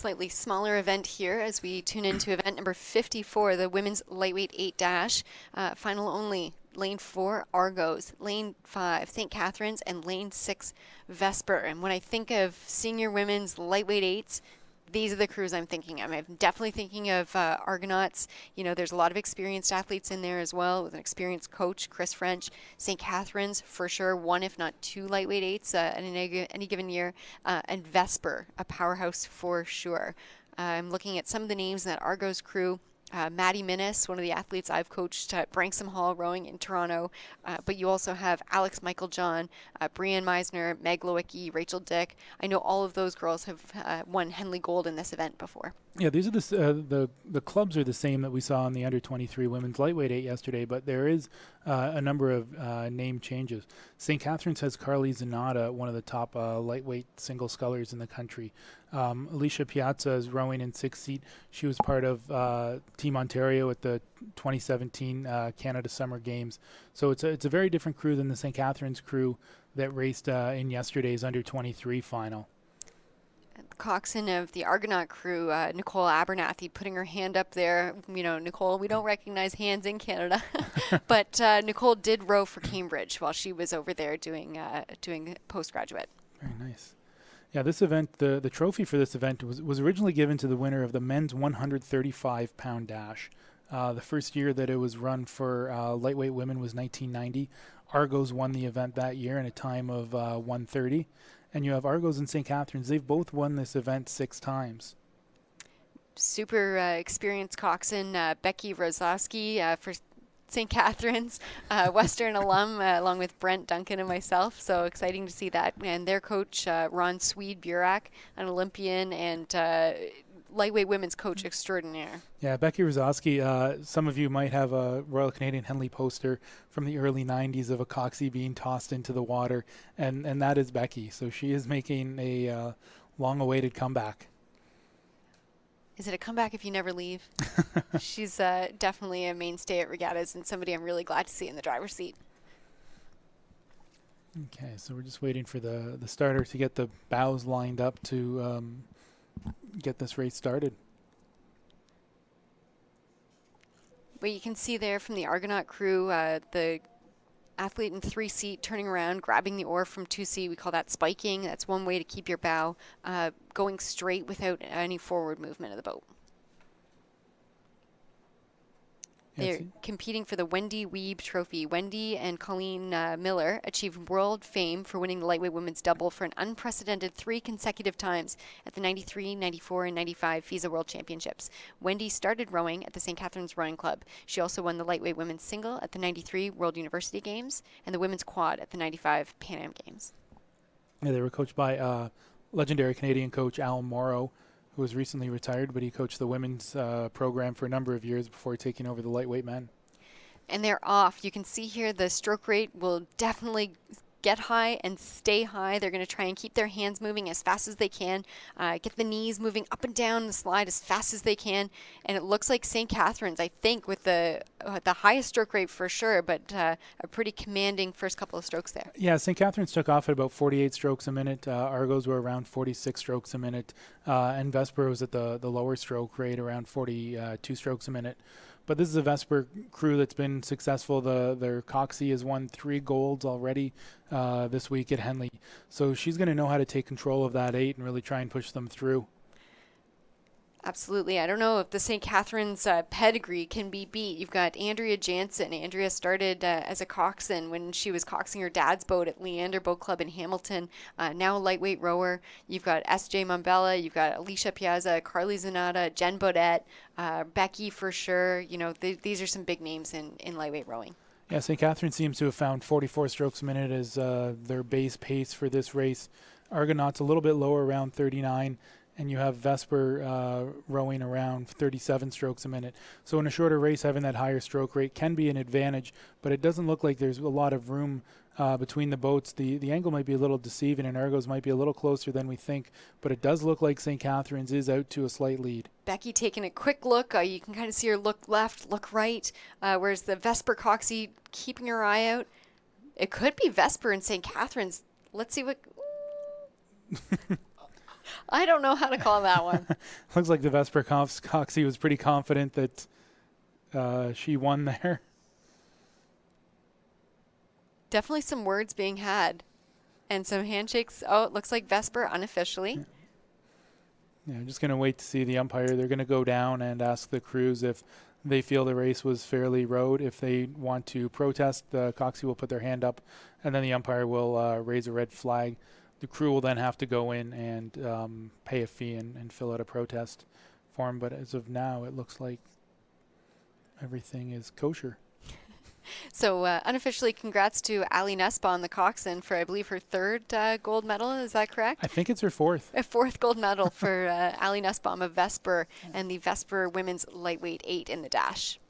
slightly smaller event here as we tune into event number 54, the women's lightweight 8 final only. Lane 4, Argos. Lane 5, St. Catharines, and Lane 6, Vesper. And when I think of senior women's lightweight 8s, these are the crews I'm thinking of. I'm definitely thinking of Argonauts. You know, there's a lot of experienced athletes in there as well, with an experienced coach, Chris French. St. Catharines, for sure, one if not two lightweight 8s in any given year. And Vesper, a powerhouse for sure. I'm looking at some of the names in that Argos crew. Maddie Minnis, one of the athletes I've coached at Branksome Hall rowing in Toronto. But you also have Alex Michael John, Brianne Meisner, Meg Lowicki, Rachel Dick. I know all of those girls have won Henley Gold in this event before. Yeah, these are the clubs are the same that we saw in the under 23 women's lightweight 8 yesterday, but there is a number of name changes. St. Catharines has Carly Zanata, one of the top lightweight single scullers in the country. Alicia Piazza is rowing in 6th seat. She was part of Team Ontario at the 2017 Canada Summer Games. So it's a very different crew than the St. Catharines crew that raced in yesterday's under 23 final. Coxswain of the Argonaut crew, Nicole Abernathy, putting her hand up there. You know, Nicole, we don't recognize hands in Canada, but Nicole did row for Cambridge while she was over there doing postgraduate. Very nice. Yeah, this event, the trophy for this event was originally given to the winner of the men's 135-pound dash. The first year that it was run for lightweight women was 1990. Argos won the event that year in a time of 1:30. And you have Argos and St. Catharines. They've both won this event 6 times. Super experienced coxswain, Becky Rosowski for St. Catharines, Western alum, along with Brent Duncan and myself. So exciting to see that. And their coach, Ron Swede-Burak, an Olympian and lightweight women's coach extraordinaire. Yeah, Becky Rosowski, some of you might have a Royal Canadian Henley poster from the early 90s of a coxie being tossed into the water, and that is Becky. So she is making a long-awaited comeback. Is it a comeback if you never leave? She's definitely a mainstay at regattas and somebody I'm really glad to see in the driver's seat. Okay, so we're just waiting for the starter to get the bows lined up to get this race started. Well, you can see there from the Argonaut crew, the athlete in 3 seat turning around, grabbing the oar from 2 seat. We call that spiking. That's one way to keep your bow going straight without any forward movement of the boat. They're competing for the Wendy Weeb Trophy. Wendy and Colleen Miller achieved world fame for winning the lightweight women's double for an unprecedented 3 consecutive times at the 93, 94, and 95 FISA World Championships. Wendy started rowing at the St. Catharines Rowing Club. She also won the lightweight women's single at the 93 World University Games and the women's quad at the 95 Pan Am Games. Yeah, they were coached by legendary Canadian coach Al Morrow, who was recently retired, but he coached the women's program for a number of years before taking over the lightweight men. And they're off. You can see here the stroke rate will definitely get high and stay high. They're going to try and keep their hands moving as fast as they can, get the knees moving up and down the slide as fast as they can. And it looks like St. Catharines, I think, with the highest stroke rate for sure, but a pretty commanding first couple of strokes there. Yeah, St. Catharines took off at about 48 strokes a minute. Argos were around 46 strokes a minute. And Vesper was at the lower stroke rate, around 42 strokes a minute. But this is a Vesper crew that's been successful. Their coxie has won 3 golds already this week at Henley. So she's going to know how to take control of that 8 and really try and push them through. Absolutely. I don't know if the St. Catharines pedigree can be beat. You've got Andrea Jansen. Andrea started as a coxswain when she was coxing her dad's boat at Leander Boat Club in Hamilton, now a lightweight rower. You've got S.J. Mambella. You've got Alicia Piazza, Carly Zanata, Jen Baudette, Becky for sure. You know, these are some big names in lightweight rowing. Yeah, St. Catharines seems to have found 44 strokes a minute as their base pace for this race. Argonauts a little bit lower, around 39. And you have Vesper rowing around 37 strokes a minute. So in a shorter race, having that higher stroke rate can be an advantage, but it doesn't look like there's a lot of room between the boats. The angle might be a little deceiving, and Argos might be a little closer than we think, but it does look like St. Catharines is out to a slight lead. Becky taking a quick look. You can kind of see her look left, look right, whereas the Vesper coxie keeping her eye out. It could be Vesper and St. Catharines. Let's see what... I don't know how to call that one. Looks like the Vesper Coxie was pretty confident that she won there. Definitely some words being had and some handshakes. Oh, it looks like Vesper unofficially. Yeah, I'm just going to wait to see the umpire. They're going to go down and ask the crews if they feel the race was fairly rode. If they want to protest, the Coxie will put their hand up, and then the umpire will raise a red flag. The crew will then have to go in and pay a fee and fill out a protest form. But as of now, it looks like everything is kosher. So unofficially, congrats to Ali Nussbaum, the coxswain, for I believe her third gold medal. Is that correct? I think it's her fourth. A fourth gold medal for Ali Nussbaum of Vesper and the Vesper women's lightweight 8 in the dash.